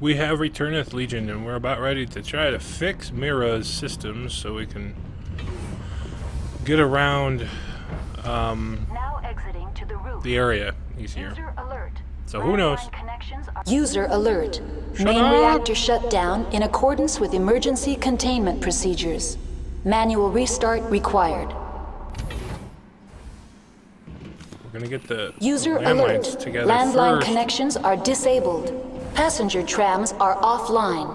We have returneth Legion, and we're about ready to try to fix Mira's systems so we can get around Now exiting to the roof. the area easier. User alert. So who knows? Landline connections are User alert. Shut Main up. reactor shut down in accordance with emergency containment procedures. Manual restart required. We're gonna get the User alert. landlines together Landline first. connections are disabled. Passenger trams are offline.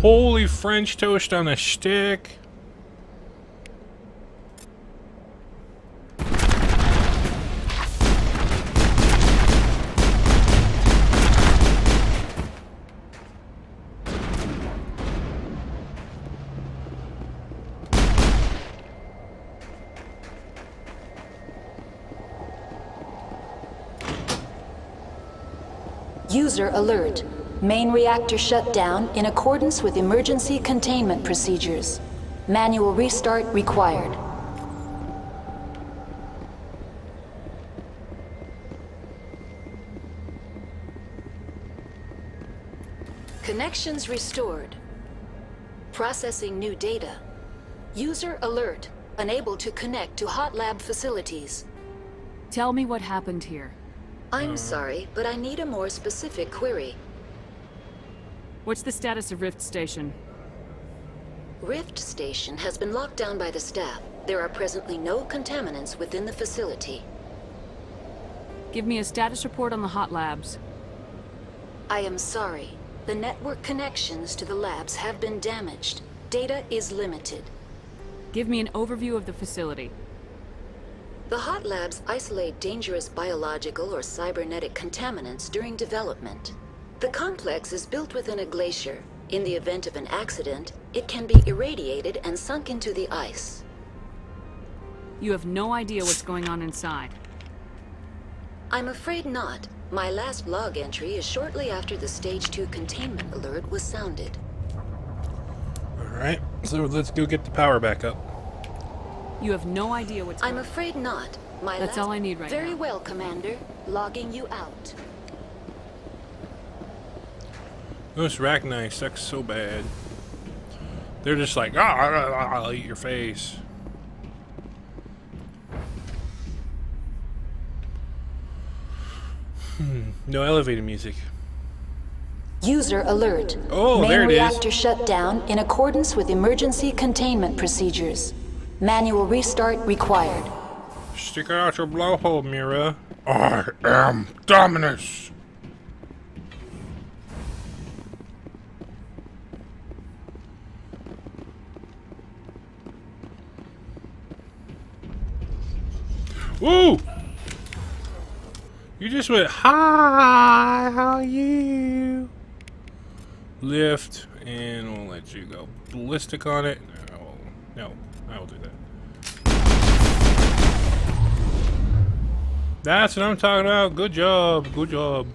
Holy French toast on a stick. User alert. Main reactor shut down in accordance with emergency containment procedures. Manual restart required. Connections restored. Processing new data. User alert. Unable to connect to hot lab facilities. Tell me what happened here. I'm sorry, but I need a more specific query. What's the status of Rift Station? Rift Station has been locked down by the staff. There are presently no contaminants within the facility. Give me a status report on the hot labs. I am sorry. The network connections to the labs have been damaged. Data is limited. Give me an overview of the facility. The hot labs isolate dangerous biological or cybernetic contaminants during development. The complex is built within a glacier. In the event of an accident, it can be irradiated and sunk into the ice. You have no idea what's going on inside. I'm afraid not. My last log entry is shortly after the Stage 2 containment alert was sounded. Alright, so let's go get the power back up. You have no idea what's I'm going on. afraid not. That's all I need right Very now. well, Commander. Logging you out. Those Rachni suck so bad. They're just like, I'll eat your face. No elevator music. User alert. Oh, Main there it is. reactor shut down in accordance with emergency containment procedures. Manual restart required. Stick out your blowhole, Mira. I am Dominus. Woo! You just went, hi, how are you? Lift, and we'll let you go ballistic on it. No, I will do that. That's what I'm talking about. Good job, good job.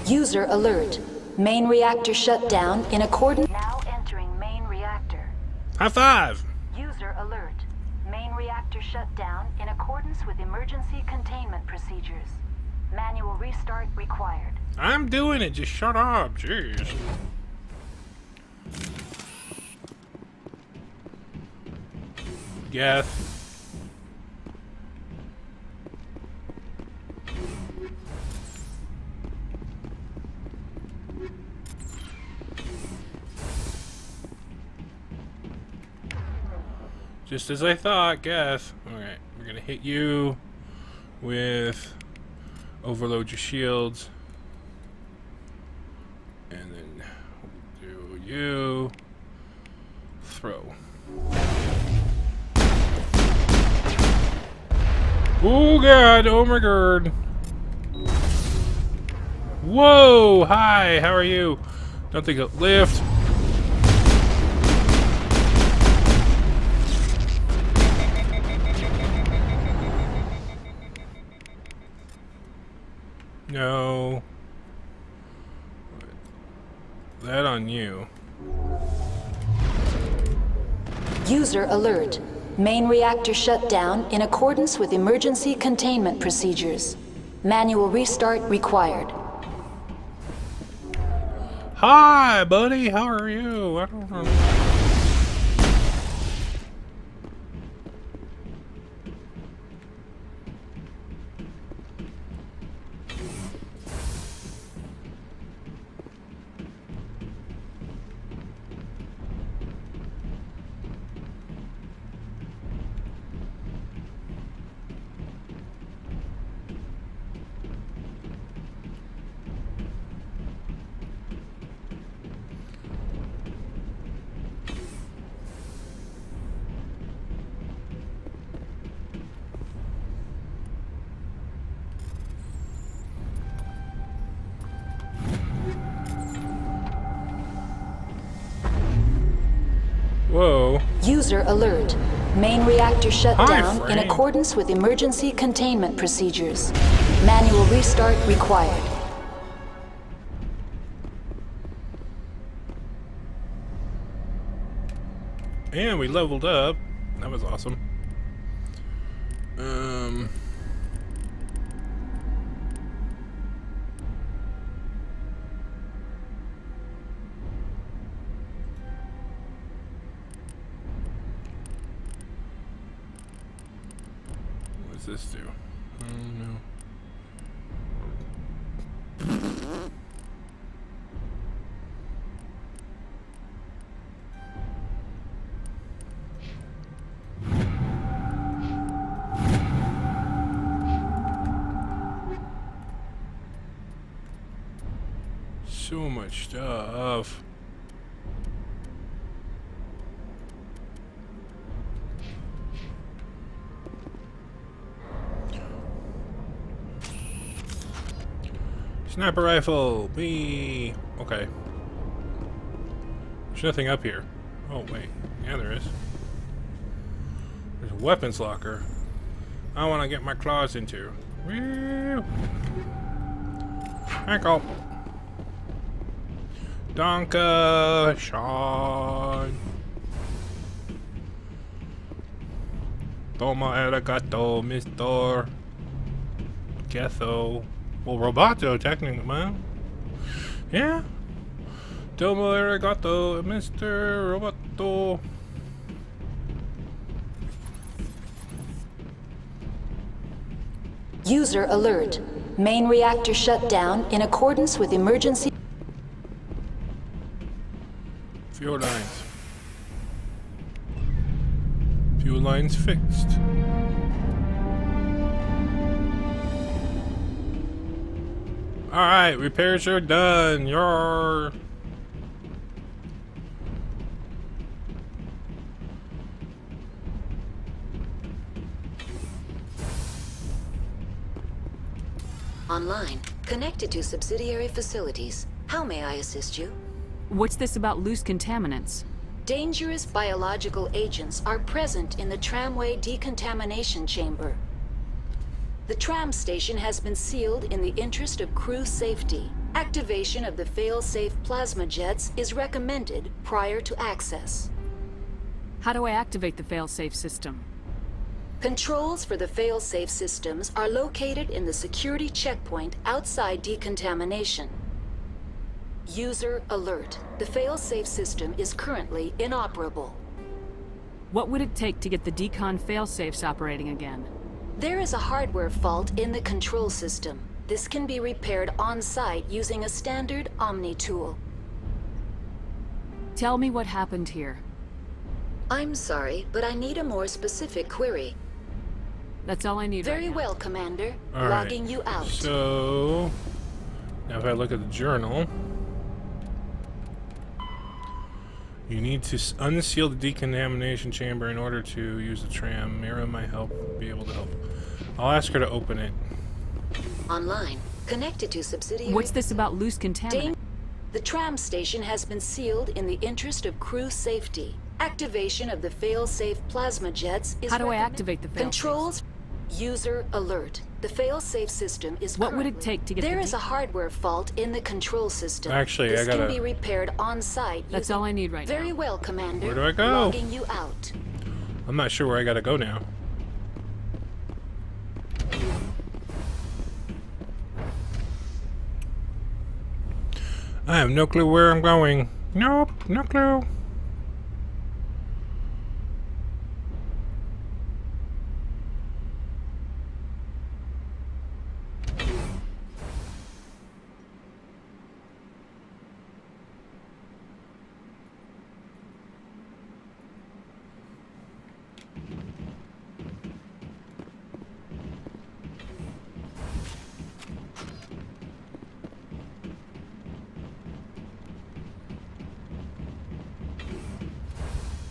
User alert. Main reactor shut down in accordance. now entering main reactor. High five. User alert. Main reactor shut down in accordance with emergency containment procedures. Manual restart required. I'm doing it. Just shut up. Jeez. Geth. Just as I thought, Geth. Alright, we're gonna hit you with overload your shields. And then do you throw. Oh god, oh my god. Whoa, hi, how are you? Don't think it'll lift. No. That on you. User alert. Main reactor shut down in accordance with emergency containment procedures. Manual restart required. Hi, buddy, how are you? I don't know. Whoa. User alert. Main reactor shut Hi, down in Frank. accordance with emergency containment procedures. Manual restart required. And we leveled up. That was awesome. What does this do? Oh no. So much stuff. Sniper rifle, me. Okay. There's nothing up here. Oh wait, yeah there is. There's a weapons locker. I want to get my claws into. Woo! Ankle. Donka, Sean. Toma arigato, Mr. Getho. Well, Roboto, technically, man. Yeah. Toma arigato, Mr. Roboto. User alert. Main reactor shut down in accordance with emergency. Fuel lines. Fuel lines fixed. Alright, repairs are done. You're... Online, connected to subsidiary facilities. How may I assist you? What's this about loose contaminants? Dangerous biological agents are present in the tramway decontamination chamber. The tram station has been sealed in the interest of crew safety. Activation of the fail-safe plasma jets is recommended prior to access. How do I activate the failsafe system? Controls for the fail-safe systems are located in the security checkpoint outside decontamination. User alert. The fail-safe system is currently inoperable. What would it take to get the decon failsafes operating again? There is a hardware fault in the control system. This can be repaired on-site using a standard Omni tool. Tell me what happened here. I'm sorry, but I need a more specific query. That's all I need Very right now. well, Commander. All right. Logging you out. So... now if I look at the journal... You need to unseal the decontamination chamber in order to use the tram. Mira might be able to help. I'll ask her to open it. Online, connected to subsidiary... What's this about loose contaminant? The tram station has been sealed in the interest of crew safety. Activation of the fail-safe plasma jets is... How do I activate the fail-safe? Controls... User alert. The fail-safe system is What would it take to get There is a hardware fault in the control system. Actually, this I gotta... can be repaired on-site. That's all I need right now. Very well, Commander. Where do I go? Logging you out. I'm not sure where I gotta go now. I have no clue where I'm going. Nope, no clue.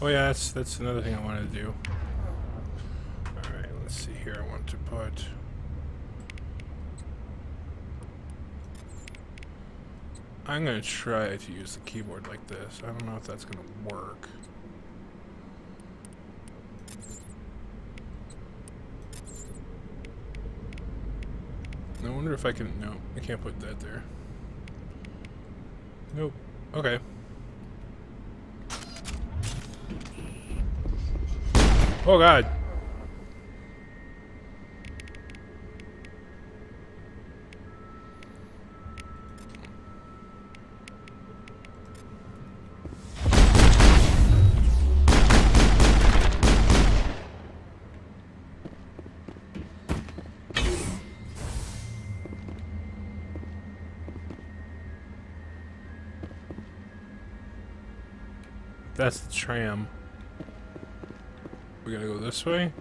Oh yeah, that's another thing I wanted to do. Alright, let's see here. I want to put... I'm gonna try to use the keyboard like this. I don't know if that's gonna work. I wonder if I can... No, I can't put that there. Nope. Okay. Oh god. That's the tram. We gotta go this way?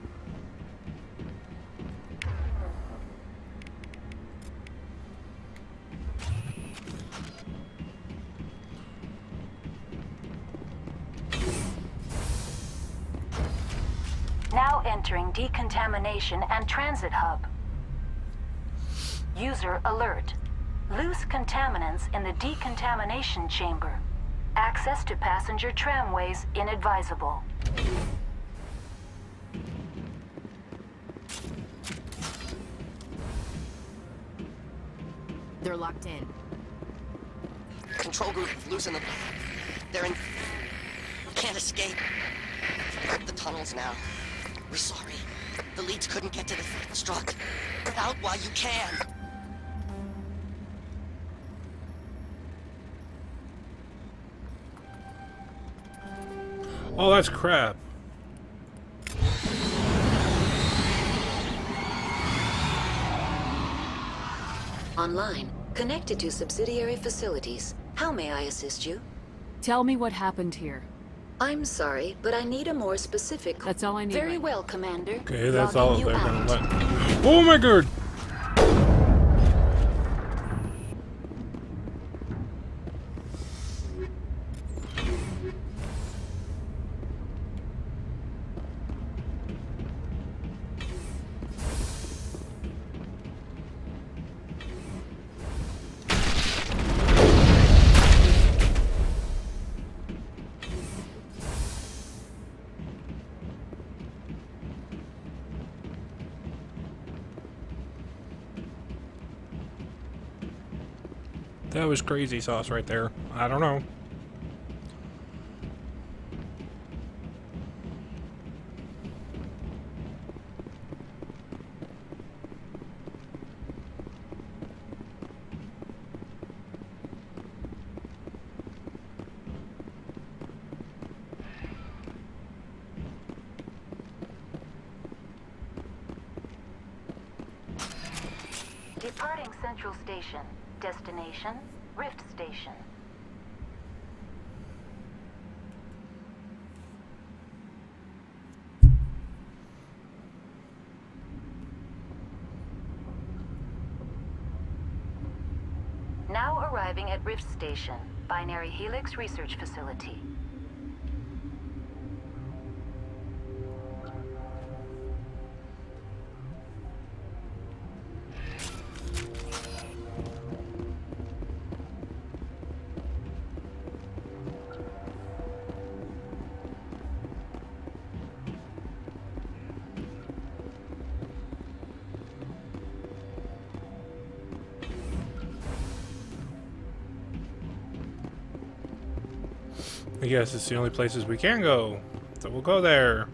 Now entering decontamination and transit hub. User alert. Loose contaminants in the decontamination chamber. Access to passenger tramways inadvisable. They're locked in. Control group, losing them. They're in... Can't escape. The tunnels now. We're sorry. The leads couldn't get to the struck. Get out while you can. Oh, that's crap. Online, connected to subsidiary facilities. How may I assist you? Tell me what happened here. I'm sorry, but I need a more specific... That's all I need. Very right well, Commander. Okay, that's Logging all you they're out. gonna let. Oh my god! That was crazy sauce right there. I don't know. Departing Central Station. Destination, Rift Station. Now arriving at Rift Station, Binary Helix Research Facility. I guess it's the only places we can go. So we'll go there.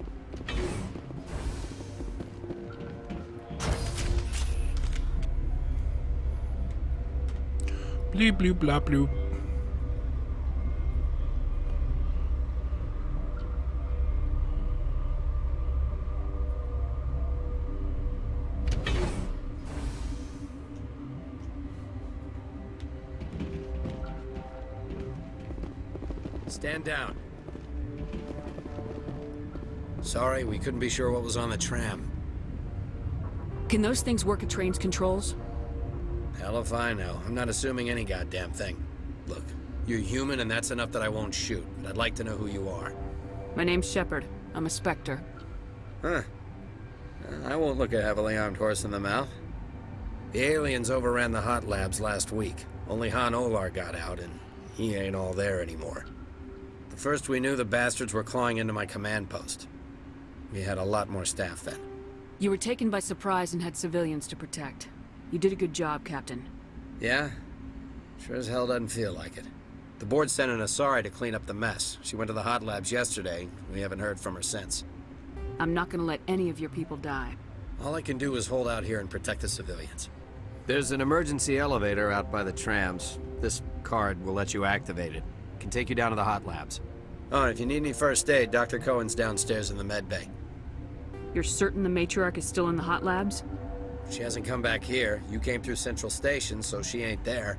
Bleep bloop blah bloop. Stand down. Sorry, we couldn't be sure what was on the tram. Can those things work at train's controls? Hell if I know. I'm not assuming any goddamn thing. Look, you're human and that's enough that I won't shoot, but I'd like to know who you are. My name's Shepard. I'm a Spectre. Huh. I won't look a heavily armed horse in the mouth. The aliens overran the hot labs last week. Only Han Olar got out, and he ain't all there anymore. The first we knew, the bastards were clawing into my command post. We had a lot more staff then. You were taken by surprise and had civilians to protect. You did a good job, Captain. Yeah? Sure as hell doesn't feel like it. The board sent an Asari to clean up the mess. She went to the hot labs yesterday. We haven't heard from her since. I'm not gonna let any of your people die. All I can do is hold out here and protect the civilians. There's an emergency elevator out by the trams. This card will let you activate it. Can take you down to the hot labs. Oh, and if you need any first aid, Dr. Cohen's downstairs in the med bay. You're certain the matriarch is still in the hot labs? She hasn't come back here. You came through Central Station, so she ain't there.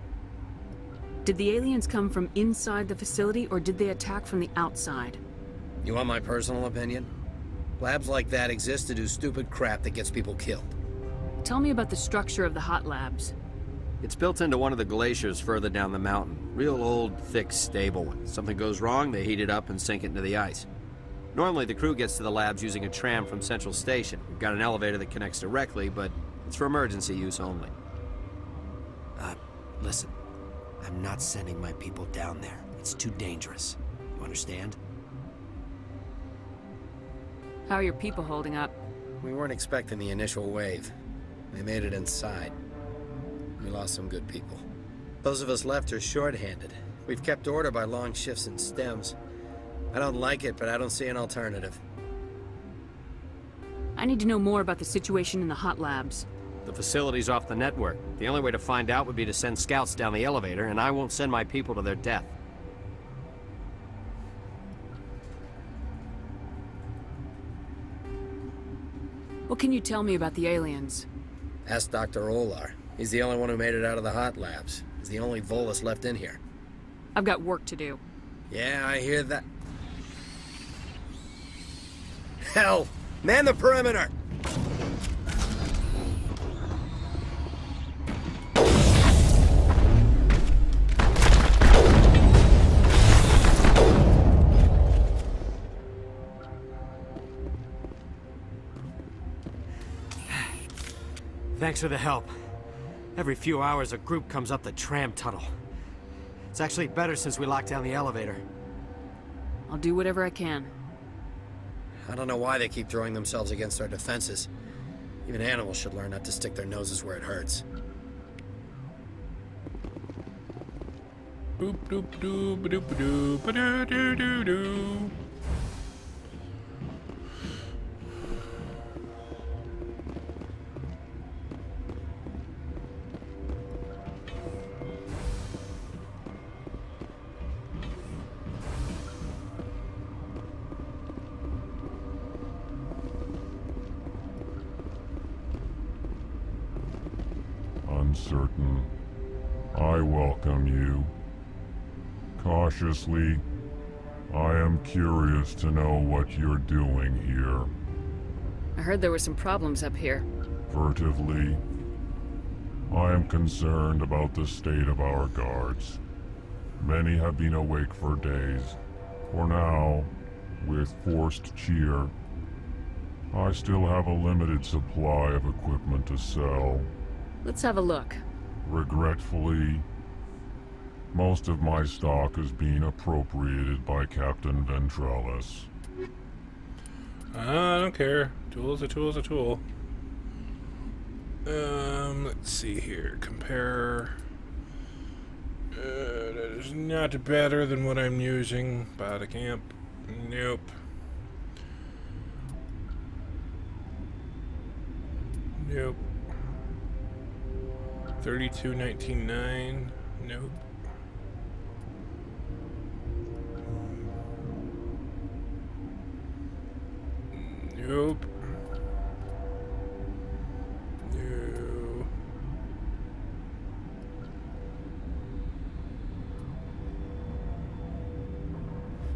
Did the aliens come from inside the facility, or did they attack from the outside? You want my personal opinion? Labs like that exist to do stupid crap that gets people killed. Tell me about the structure of the hot labs. It's built into one of the glaciers further down the mountain. Real old, thick, stable one. Something goes wrong, they heat it up and sink it into the ice. Normally, the crew gets to the labs using a tram from Central Station. We've got an elevator that connects directly, but it's for emergency use only. Listen. I'm not sending my people down there. It's too dangerous. You understand? How are your people holding up? We weren't expecting the initial wave. They made it inside. We lost some good people. Those of us left are short-handed. We've kept order by long shifts in stems. I don't like it, but I don't see an alternative. I need to know more about the situation in the hot labs. The facility's off the network. The only way to find out would be to send scouts down the elevator, and I won't send my people to their death. What can you tell me about the aliens? Ask Dr. Olar. He's the only one who made it out of the hot labs. He's the only Volus left in here. I've got work to do. Yeah, I hear that. Hell! Man the perimeter! Thanks for the help. Every few hours, a group comes up the tram tunnel. It's actually better since we locked down the elevator. I'll do whatever I can. I don't know why they keep throwing themselves against our defenses. Even animals should learn not to stick their noses where it hurts. Boop doop doo ba doop doo ba doo doo doo doo. Uncertain. I welcome you. Cautiously, I am curious to know what you're doing here. I heard there were some problems up here. Furtively, I am concerned about the state of our guards. Many have been awake for days. For now, with forced cheer, I still have a limited supply of equipment to sell. Let's have a look. Regretfully, most of my stock is being appropriated by Captain Ventrellis. I don't care. Tool's a tool's a tool. Let's see here. Compare. That is not better than what I'm using. Body camp. Nope. Nope. 32.19.9. Nope. Nope. No.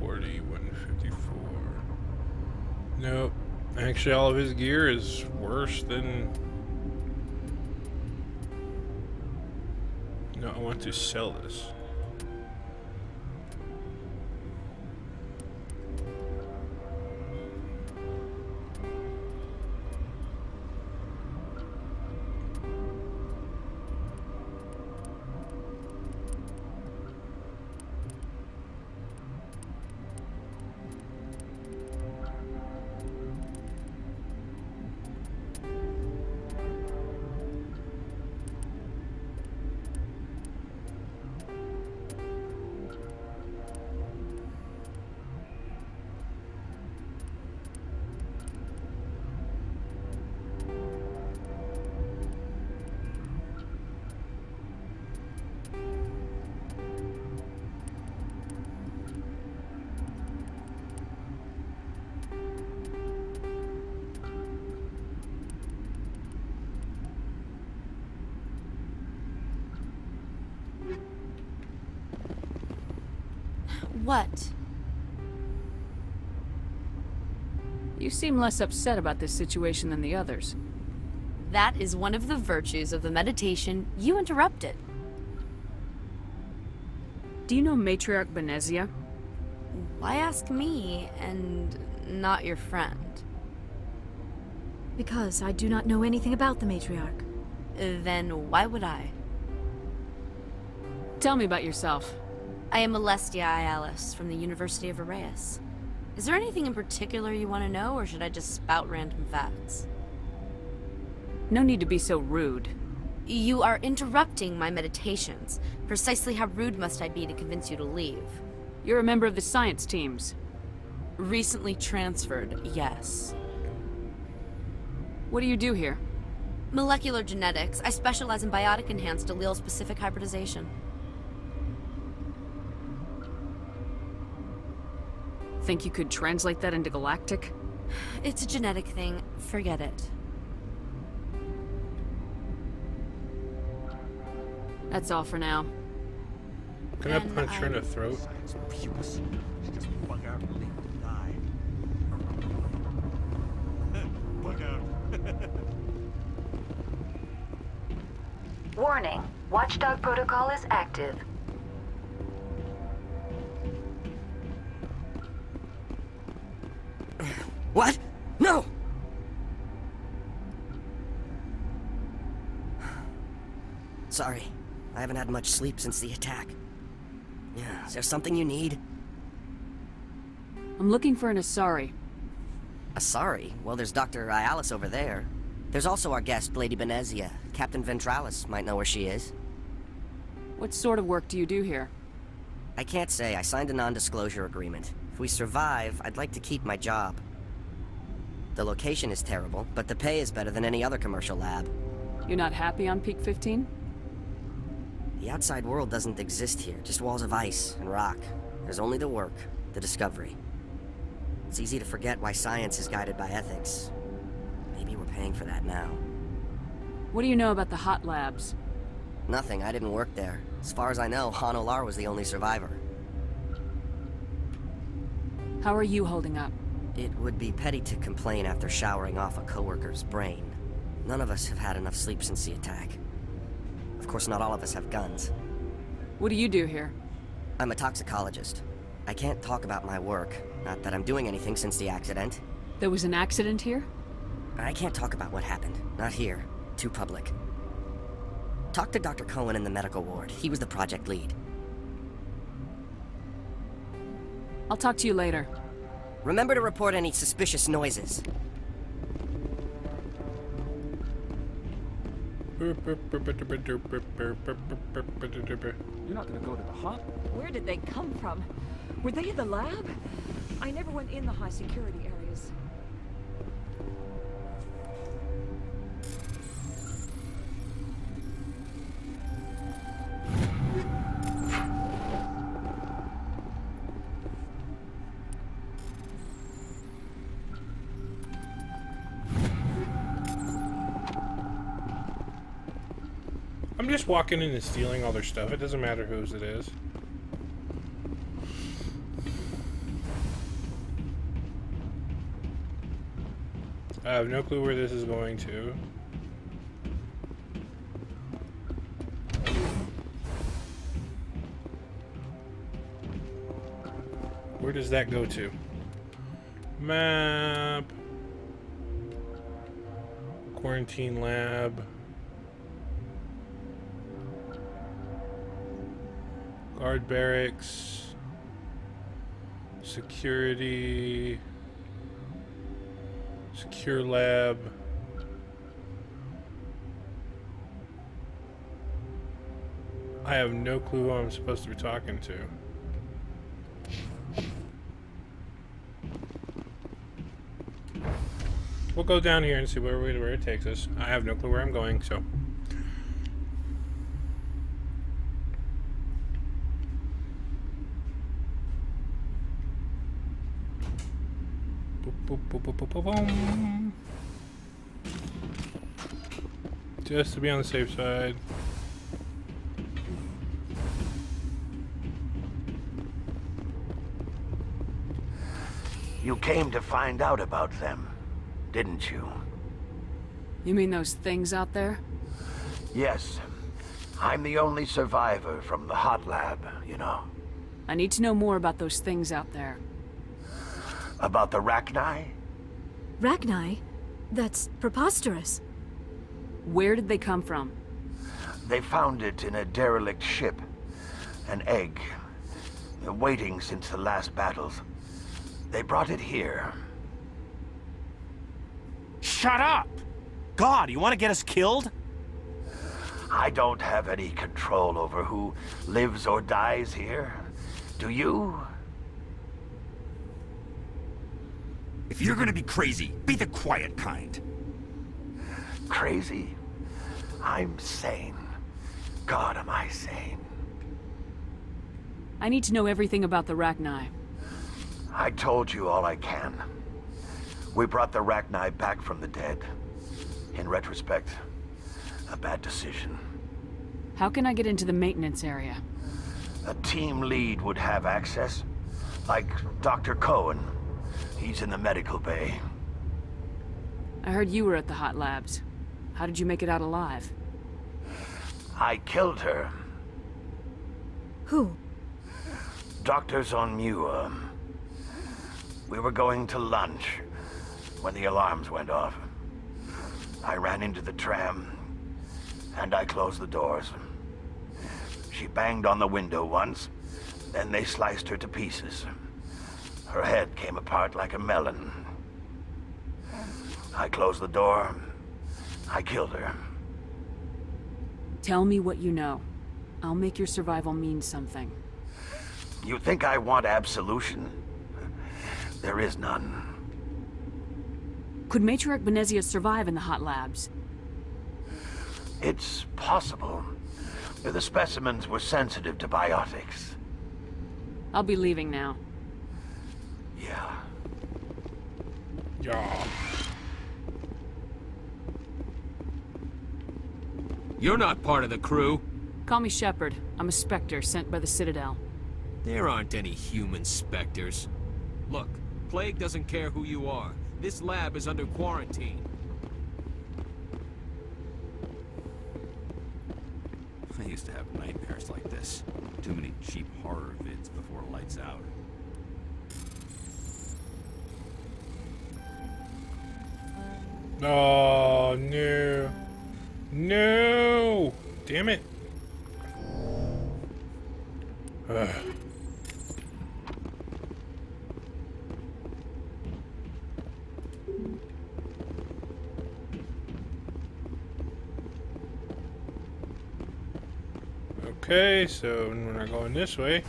41.54. Nope. Actually, all of his gear is worse than... No, I want to sell this. What? You seem less upset about this situation than the others. That is one of the virtues of the meditation you interrupted. Do you know Matriarch Benezia? Why ask me and not your friend? Because I do not know anything about the matriarch. Then why would I? Tell me about yourself. I am Alestia Ialis from the University of Arraeus. Is there anything in particular you want to know, or should I just spout random facts? No need to be so rude. You are interrupting my meditations. Precisely how rude must I be to convince you to leave? You're a member of the science teams. Recently transferred, yes. What do you do here? Molecular genetics. I specialize in biotic-enhanced allele-specific hybridization. Think you could translate that into galactic? It's a genetic thing. Forget it. That's all for now. Can I punch her in the throat? Warning. Watchdog protocol is active. What? No! Sorry. I haven't had much sleep since the attack. Yeah, is there something you need? I'm looking for an Asari. Sorry. Well, there's Dr. Ialis over there. There's also our guest, Lady Benezia. Captain Ventralis might know where she is. What sort of work do you do here? I can't say. I signed a non-disclosure agreement. If we survive, I'd like to keep my job. The location is terrible, but the pay is better than any other commercial lab. You're not happy on Peak 15? The outside world doesn't exist here, just walls of ice and rock. There's only the work, the discovery. It's easy to forget why science is guided by ethics. Maybe we're paying for that now. What do you know about the hot labs? Nothing, I didn't work there. As far as I know, Han Olar was the only survivor. How are you holding up? It would be petty to complain after showering off a coworker's brain. None of us have had enough sleep since the attack. Of course, not all of us have guns. What do you do here? I'm a toxicologist. I can't talk about my work. Not that I'm doing anything since the accident. There was an accident here? I can't talk about what happened. Not here. Too public. Talk to Dr. Cohen in the medical ward. He was the project lead. I'll talk to you later. Remember to report any suspicious noises. You're not gonna go to the hut? Where did they come from? Were they in the lab? I never went in the high security areas. I'm just walking in and stealing all their stuff. It doesn't matter whose it is. I have no clue where this is going to. Where does that go to? Map. Quarantine lab. Guard barracks. Security. Secure lab. I have no clue who I'm supposed to be talking to. We'll go down here and see where it takes us. I have no clue where I'm going, so. Boop, boop, boop, boop, boop, boom. Just to be on the safe side. You came to find out about them, didn't you? You mean those things out there? Yes. I'm the only survivor from the hot lab, you know. I need to know more about those things out there. About the Rachni? Rachni? That's preposterous. Where did they come from? They found it in a derelict ship. An egg. Waiting since the last battles. They brought it here. Shut up! God, you want to get us killed? I don't have any control over who lives or dies here. Do you? If you're gonna be crazy, be the quiet kind. Crazy? I'm sane. God, am I sane? I need to know everything about the Rachni. I told you all I can. We brought the Rachni back from the dead. In retrospect, a bad decision. How can I get into the maintenance area? A team lead would have access. Like Dr. Cohen. He's in the medical bay. I heard you were at the hot labs. How did you make it out alive? I killed her. Who? Dr. Zonmua. We were going to lunch when the alarms went off. I ran into the tram, and I closed the doors. She banged on the window once, then they sliced her to pieces. Her head came apart like a melon. I closed the door. I killed her. Tell me what you know. I'll make your survival mean something. You think I want absolution? There is none. Could Matriarch Benezia survive in the hot labs? It's possible. The specimens were sensitive to biotics. I'll be leaving now. Yeah. Yeah. You're not part of the crew. Call me Shepard. I'm a Spectre sent by the Citadel. There aren't any human specters. Look, Plague doesn't care who you are. This lab is under quarantine. I used to have nightmares like this. Too many cheap horror vids before lights out. Oh, no. No! Damn it. Ugh. Okay, so we're not going this way.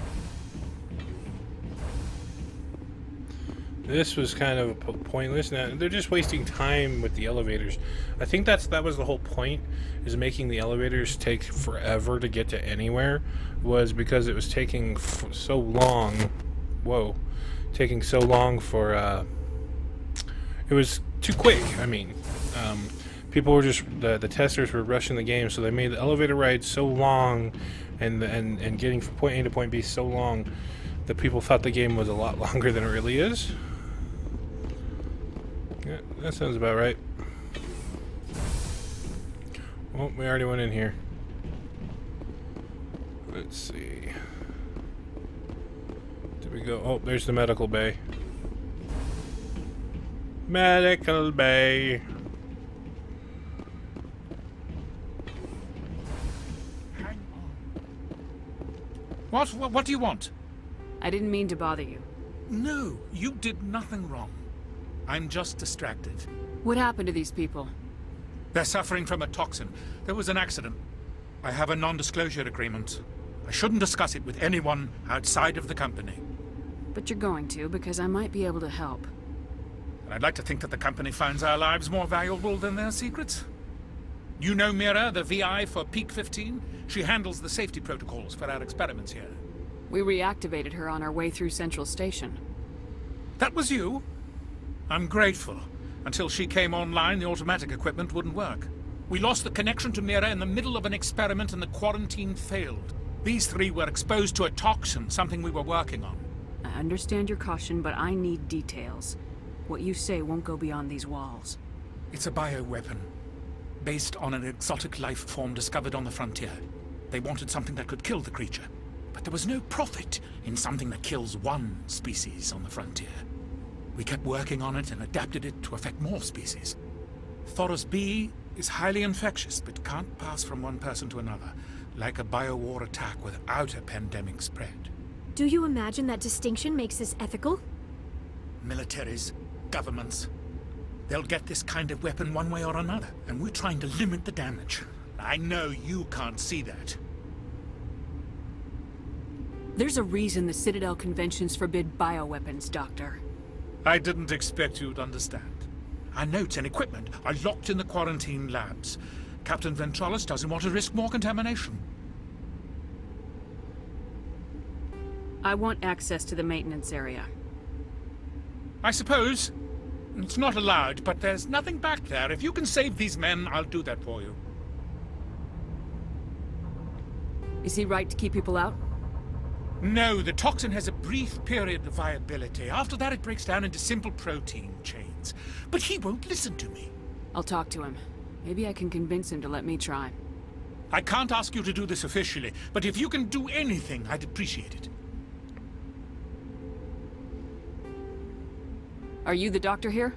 This was kind of pointless. Now they're just wasting time with the elevators. I think that was the whole point, is making the elevators take forever to get to anywhere, was because it was taking so long. Whoa, taking so long for. It was too quick. I mean, people were just the testers were rushing the game, so they made the elevator ride so long, and getting from point A to point B so long that people thought the game was a lot longer than it really is. Yeah, that sounds about right. Well, we already went in here. Let's see. Did we go? Oh, there's the medical bay. Medical bay. Hang on. What do you want? I didn't mean to bother you. No, you did nothing wrong. I'm just distracted. What happened to these people? They're suffering from a toxin. There was an accident. I have a non-disclosure agreement. I shouldn't discuss it with anyone outside of the company. But you're going to, because I might be able to help. And I'd like to think that the company finds our lives more valuable than their secrets. You know Mira, the VI for Peak 15? She handles the safety protocols for our experiments here. We reactivated her on our way through Central Station. That was you? I'm grateful. Until she came online, the automatic equipment wouldn't work. We lost the connection to Mira in the middle of an experiment and the quarantine failed. These three were exposed to a toxin, something we were working on. I understand your caution, but I need details. What you say won't go beyond these walls. It's a bioweapon, based on an exotic life form discovered on the frontier. They wanted something that could kill the creature, but there was no profit in something that kills one species on the frontier. We kept working on it and adapted it to affect more species. Thoros B is highly infectious, but can't pass from one person to another, like a biowar attack without a pandemic spread. Do you imagine that distinction makes this ethical? Militaries, governments, they'll get this kind of weapon one way or another, and we're trying to limit the damage. I know you can't see that. There's a reason the Citadel conventions forbid bioweapons, Doctor. I didn't expect you'd understand. Our notes and equipment are locked in the quarantine labs. Captain Ventralis doesn't want to risk more contamination. I want access to the maintenance area. I suppose. It's not allowed, but there's nothing back there. If you can save these men, I'll do that for you. Is he right to keep people out? No, the toxin has a brief period of viability. After that, it breaks down into simple protein chains. But he won't listen to me. I'll talk to him. Maybe I can convince him to let me try. I can't ask you to do this officially, but if you can do anything, I'd appreciate it. Are you the doctor here?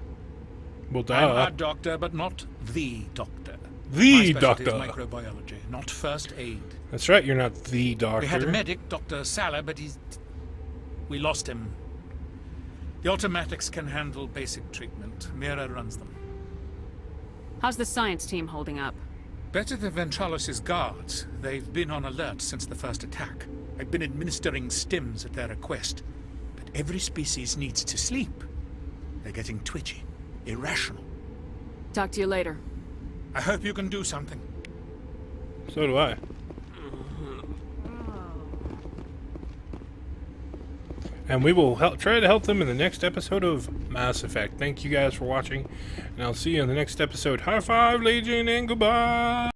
Well, duh. I'm a doctor, but not the doctor. The My doctor. specialty is microbiology, not first aid. That's right, you're not the doctor. We had a medic, Dr. Sala, but we lost him. The automatics can handle basic treatment. Mira runs them. How's the science team holding up? Better than Ventralis' guards. They've been on alert since the first attack. I've been administering stims at their request. But every species needs to sleep. They're getting twitchy, irrational. Talk to you later. I hope you can do something. So do I. And we will try to help them in the next episode of Mass Effect. Thank you guys for watching, and I'll see you in the next episode. High five, Legion, and goodbye!